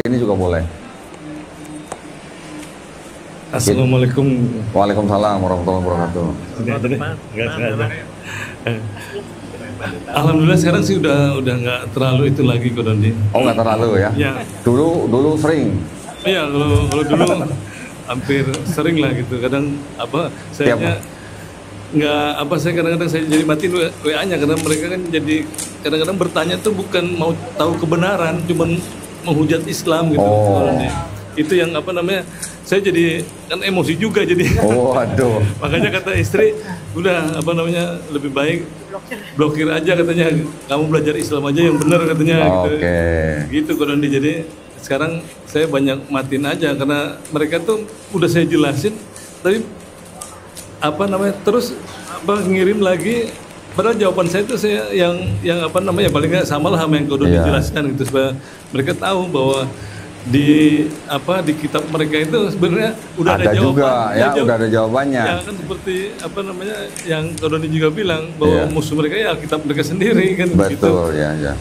Ini juga boleh. Assalamualaikum. Waalaikumsalam warahmatullahi wabarakatuh. Alhamdulillah sekarang sih udah nggak terlalu itu lagi Ko Dondi. Oh, nggak terlalu ya? Ya. Dulu sering. Iya, kalau dulu hampir sering lah gitu. Kadang saya kadang-kadang saya jadi matiin WA-nya karena mereka kan jadi kadang-kadang bertanya tuh bukan mau tahu kebenaran, cuman menghujat Islam gitu. Oh. Itu yang saya jadi kan emosi juga jadi. Oh, aduh. Makanya kata istri, udah lebih baik blokir aja katanya, kamu belajar Islam aja yang benar katanya. Gitu Ko Dondi. Jadi sekarang saya banyak matiin aja karena mereka tuh udah saya jelasin, tapi terus ngirim lagi. Padahal jawaban saya itu yang paling nggak sama lah sama yang Ko Dondi jelaskan gitu, supaya mereka tahu bahwa di kitab mereka itu sebenarnya udah ada jawaban juga ya, udah ada jawabannya. Ya kan seperti yang Ko Dondi juga bilang bahwa musuh mereka ya kitab mereka sendiri kan. Betul, gitu. ya.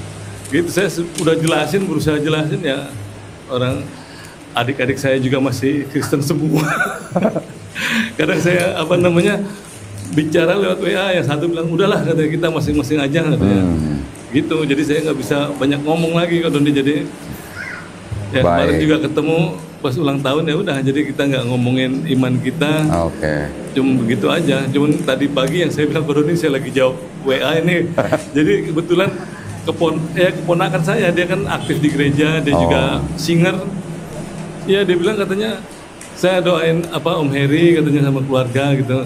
Gitu saya udah berusaha jelasin ya, orang adik-adik saya juga masih Kristen semua. Kadang saya bicara lewat WA, yang satu bilang udahlah katanya kita masing-masing aja katanya. Gitu, jadi saya nggak bisa banyak ngomong lagi Ko Dondi. Jadi ya kemarin juga ketemu pas ulang tahun, ya udah jadi kita nggak ngomongin iman kita. Cuma begitu aja. Cuman tadi pagi yang saya bilang Ko Dondi, saya lagi jawab WA ini. Jadi kebetulan keponakan saya, dia kan aktif di gereja, dia juga singer. Ya dia bilang katanya, saya doain Om Heri katanya sama keluarga gitu.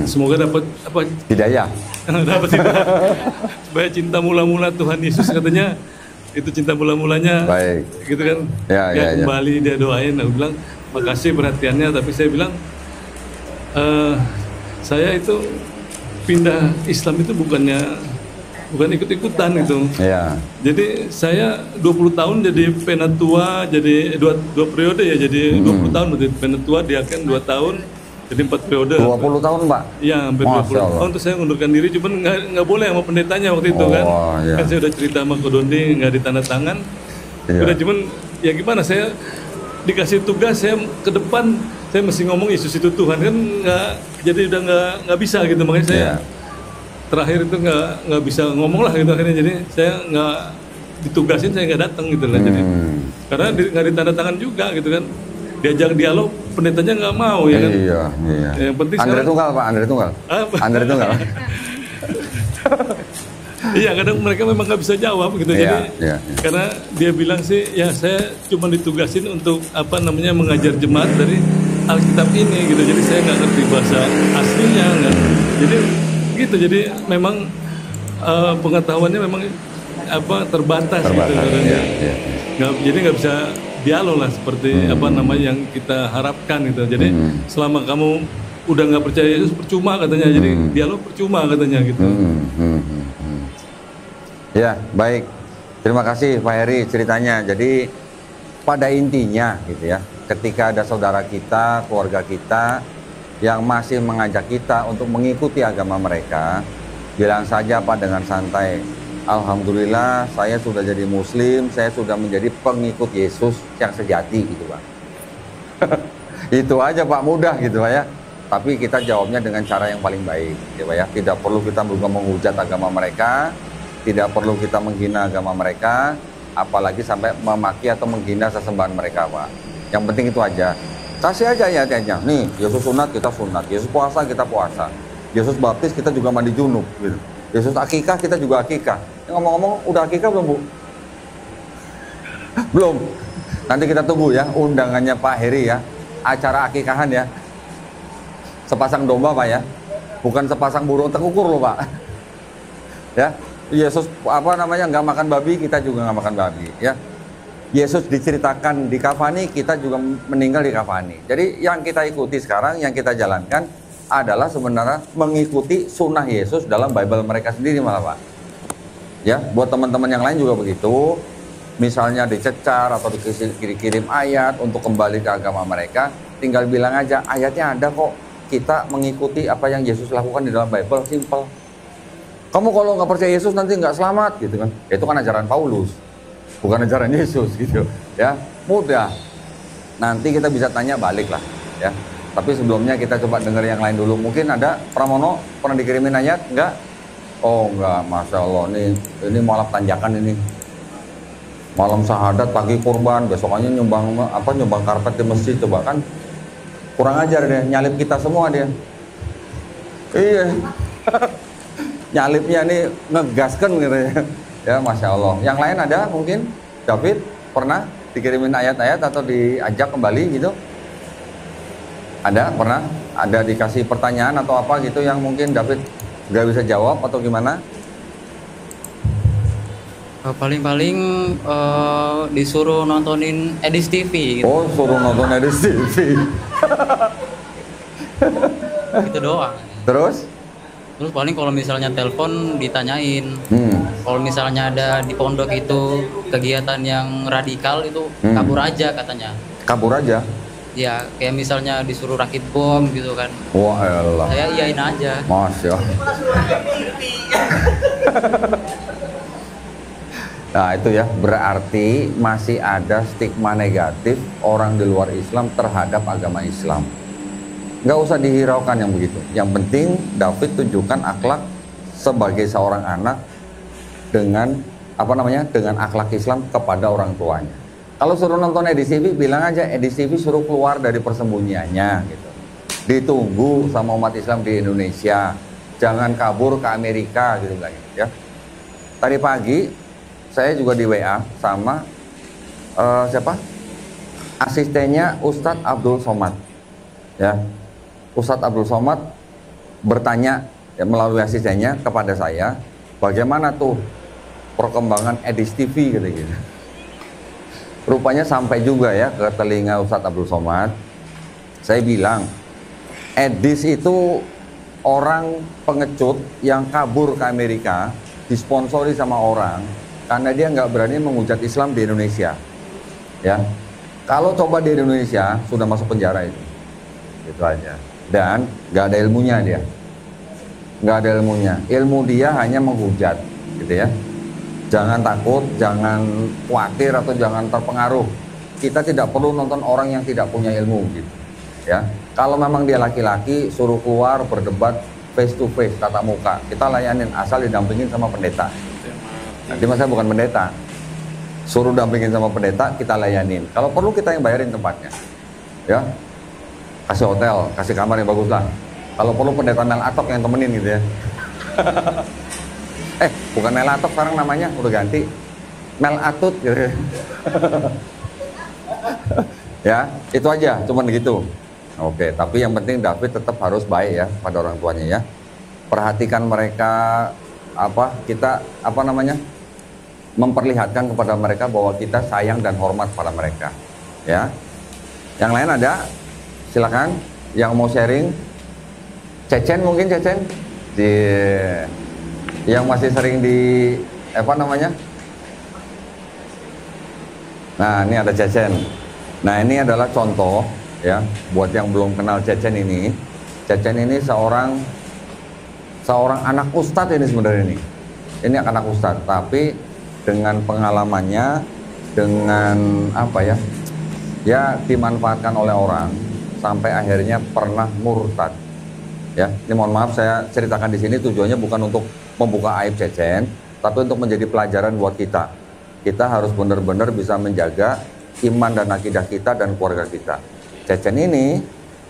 Semoga dapat hidayah. Dapat hidayah. Supaya cinta mula-mula Tuhan Yesus katanya, itu cinta mula-mulanya. Baik. Gitu kan. Ya, kembali dia doain. Aku bilang makasih perhatiannya, tapi saya bilang saya itu pindah Islam itu bukan ikut-ikutan gitu. Jadi saya 20 tahun jadi penatua, jadi dua periode ya, jadi 20 tahun jadi penatua, diaken 2 tahun, jadi 4 periode. 20 tahun Pak? Iya, hampir 20 tahun. Terus saya ngundurkan diri, cuman nggak boleh sama pendetanya waktu itu kan. Kan saya udah cerita sama Ko Dondi, nggak ditandatangan. Udah, cuman ya gimana, saya dikasih tugas, saya ke depan saya mesti ngomong Yesus itu Tuhan kan, jadi udah nggak bisa gitu. Makanya saya terakhir itu nggak bisa ngomong lah gitu akhirnya. Jadi saya nggak ditugasin, saya nggak datang gitu lah. Jadi karena nggak ditandatangan juga gitu kan, diajak dialog pendetanya nggak mau ya kan. Yang penting Andre Tunggal Pak, Andre Tunggal. Andre Tunggal. Iya, kadang mereka memang nggak bisa jawab gitu. Jadi karena dia bilang sih ya, saya cuma ditugasin untuk mengajar jemaat dari Alkitab ini gitu. Jadi saya nggak ngerti bahasa aslinya nggak. Jadi gitu, jadi memang pengetahuannya memang terbatas gitu. Jadi nggak bisa dialog lah seperti yang kita harapkan gitu. Jadi selama kamu udah nggak percaya Yesus, percuma katanya. Jadi dialog percuma katanya gitu. Ya, baik. Terima kasih Pak Heri ceritanya. Jadi pada intinya gitu ya, ketika ada saudara kita, keluarga kita yang masih mengajak kita untuk mengikuti agama mereka, bilang saja Pak dengan santai, alhamdulillah saya sudah jadi muslim, saya sudah menjadi pengikut Yesus yang sejati gitu Pak. Itu aja Pak, mudah gitu Pak ya. Tapi kita jawabnya dengan cara yang paling baik gitu Pak ya. Tidak perlu kita menghujat agama mereka, tidak perlu kita menghina agama mereka, apalagi sampai memaki atau menghina sesembahan mereka Pak. Yang penting itu aja. Kasih aja ayatnya. Nih, Yesus sunat, kita sunat. Yesus puasa, kita puasa. Yesus baptis, kita juga mandi junub gitu. Yesus akikah, kita juga akikah. Ngomong-ngomong, udah akikah belum Bu? Belum. Nanti kita tunggu ya undangannya Pak Heri ya. Acara akikahan ya. Sepasang domba Pak ya. Bukan sepasang burung tekukur loh Pak. Ya. Yesus nggak makan babi, kita juga nggak makan babi ya. Yesus diceritakan di kafani, kita juga meninggal di kafani. Jadi yang kita ikuti sekarang, yang kita jalankan adalah sebenarnya mengikuti sunnah Yesus dalam Bible mereka sendiri malah Pak. Ya, buat teman-teman yang lain juga begitu. Misalnya dicecar atau dikirim ayat untuk kembali ke agama mereka, tinggal bilang aja ayatnya ada kok. Kita mengikuti apa yang Yesus lakukan di dalam Bible, simple. Kamu kalau nggak percaya Yesus nanti nggak selamat gitu kan? Itu kan ajaran Paulus, bukan ajaran Yesus gitu. Ya, mudah. Nanti kita bisa tanya balik lah, ya. Tapi sebelumnya kita coba dengar yang lain dulu. Mungkin ada Pramono pernah dikirimin ayat? Enggak? Oh enggak, Masya Allah. Ini malam tanjakan ini. Malam syahadat, pagi kurban, besokannya nyumbang karpet di masjid. Coba kan kurang ajar dia, nyalip kita semua dia. Iya. Nyalipnya nih ngegaskan gitu ya. Ya Masya Allah. Yang lain ada mungkin? David pernah dikirimin ayat-ayat atau diajak kembali gitu? Ada? Pernah? Ada dikasih pertanyaan atau apa gitu yang mungkin David nggak bisa jawab atau gimana? Paling-paling disuruh nontonin Edis TV gitu. Oh, suruh nonton Edis TV. Gitu doang. Terus Paling kalau misalnya telepon ditanyain. Kalau misalnya ada di pondok itu kegiatan yang radikal itu kabur aja katanya. kabur aja? Ya kayak misalnya disuruh rakit bom gitu kan. Wah elah. Saya iyain aja. Masya Allah. Nah itu ya, berarti masih ada stigma negatif orang di luar Islam terhadap agama Islam. Nggak usah dihiraukan yang begitu. Yang penting David tunjukkan akhlak sebagai seorang anak dengan dengan akhlak Islam kepada orang tuanya. Kalau suruh nonton Edis TV, bilang aja Edis TV suruh keluar dari persembunyiannya gitu. Ditunggu sama umat Islam di Indonesia. Jangan kabur ke Amerika gitu lagi ya. Tadi pagi saya juga di WA sama asistennya Ustadz Abdul Somad. Ya. Ustadz Abdul Somad bertanya ya, melalui asistennya kepada saya, bagaimana tuh perkembangan Edis TV gitu. Rupanya sampai juga ya ke telinga Ustadz Abdul Somad. Saya bilang, Edis itu orang pengecut yang kabur ke Amerika, disponsori sama orang, karena dia nggak berani menghujat Islam di Indonesia. Ya, kalau coba di Indonesia sudah masuk penjara itu aja. Dan nggak ada ilmunya dia, nggak ada ilmunya. Ilmu dia hanya menghujat, gitu ya. Jangan takut, jangan khawatir atau jangan terpengaruh. Kita tidak perlu nonton orang yang tidak punya ilmu gitu. Ya. Kalau memang dia laki-laki, suruh keluar berdebat face to face, tatap muka. Kita layanin asal didampingin sama pendeta. Nanti masa bukan pendeta. Suruh dampingin sama pendeta, kita layanin. Kalau perlu kita yang bayarin tempatnya. Ya. Kasih hotel, kasih kamar yang bagus lah. Kalau perlu pendeta Mel Atok yang temenin gitu ya. Bukan Mel Atok sekarang namanya, udah ganti Mel Atut gitu. Ya, itu aja, cuman gitu. Oke, tapi yang penting David tetap harus baik ya pada orang tuanya ya. Perhatikan mereka, memperlihatkan kepada mereka bahwa kita sayang dan hormat pada mereka. Ya. Yang lain ada? Silakan yang mau sharing. Cecen mungkin Cecen yang masih sering Nah ini ada Cecen. Nah ini adalah contoh ya buat yang belum kenal Cecen ini. Cecen ini seorang anak ustadz ini sebenarnya ini. Ini anak ustadz, tapi dengan pengalamannya, dengan ya dimanfaatkan oleh orang sampai akhirnya pernah murtad. Ya, ini mohon maaf saya ceritakan di sini tujuannya bukan untuk membuka aib Cecen, tapi untuk menjadi pelajaran buat kita. Kita harus benar-benar bisa menjaga iman dan akidah kita dan keluarga kita. Cecen ini,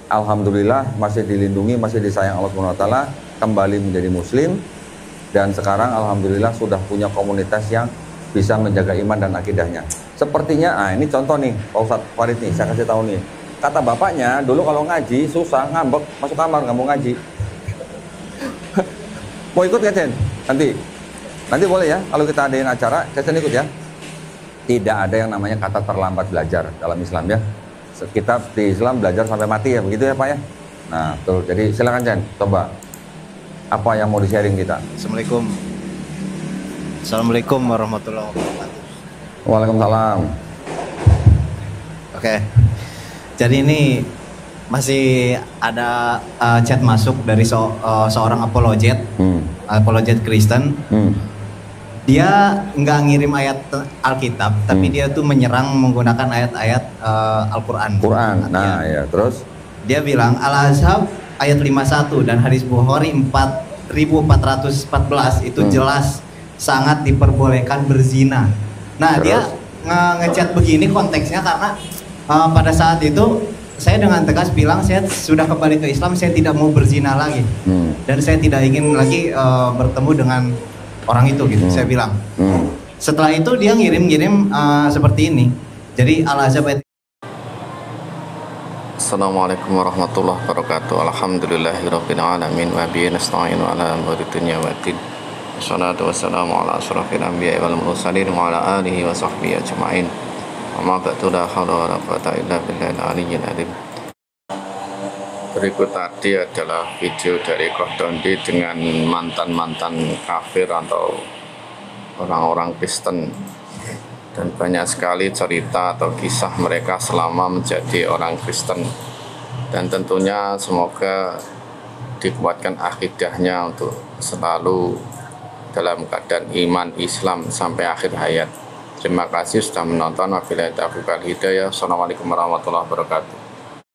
alhamdulillah masih dilindungi, masih disayang Allah SWT, kembali menjadi Muslim, dan sekarang alhamdulillah sudah punya komunitas yang bisa menjaga iman dan akidahnya. Sepertinya, ini contoh nih, Pak Ustadz Farid nih, saya kasih tahu nih. Kata bapaknya, dulu kalau ngaji susah, ngambek, masuk kamar nggak mau ngaji. Mau ikut nggak Cen? Nanti boleh ya, kalau kita adain acara, Cen ikut ya. Tidak ada yang namanya kata terlambat belajar dalam Islam ya. Kita di Islam belajar sampai mati ya, begitu ya Pak ya. Nah, betul. Jadi silakan Cen, coba apa yang mau di-sharing kita. Assalamualaikum warahmatullahi wabarakatuh. Waalaikumsalam. Oke. Jadi ini masih ada chat masuk dari seorang apologet Kristen. dia nggak ngirim ayat Alkitab, tapi dia tuh menyerang menggunakan ayat-ayat Al-Quran. Quran. Nah, ya, terus Dia bilang Al-Ahzab ayat 51 dan hadis Bukhari 4414 itu jelas sangat diperbolehkan berzina. Nah, Terus? dia ngechat begini konteksnya karena pada saat itu saya dengan tegas bilang saya sudah kembali ke Islam, saya tidak mau berzina lagi. Dan saya tidak ingin lagi bertemu dengan orang itu gitu. Saya bilang. Setelah itu dia ngirim-ngirim seperti ini. Jadi Al-Ahzab ayat. Assalamualaikum warahmatullahi wabarakatuh. Alhamdulillahirabbil alamin wa bihi nasta'inu ala umuri dunya waddin. Wassalatu wassalamu ala asyrafil anbiya'i wal mursalin wa ala alihi wa sahbihi ajma'in. Amma ba'du, la haula wala quwwata illa billahil aliyyil azim. Berikut tadi adalah video dari Koh Dondi dengan mantan-mantan kafir atau orang-orang Kristen, dan banyak sekali cerita atau kisah mereka selama menjadi orang Kristen, dan tentunya semoga dikuatkan akidahnya untuk selalu dalam keadaan iman Islam sampai akhir hayat. Terima kasih sudah menonton. Wabillahi taufiq wal hidayah. Assalamualaikum warahmatullahi wabarakatuh.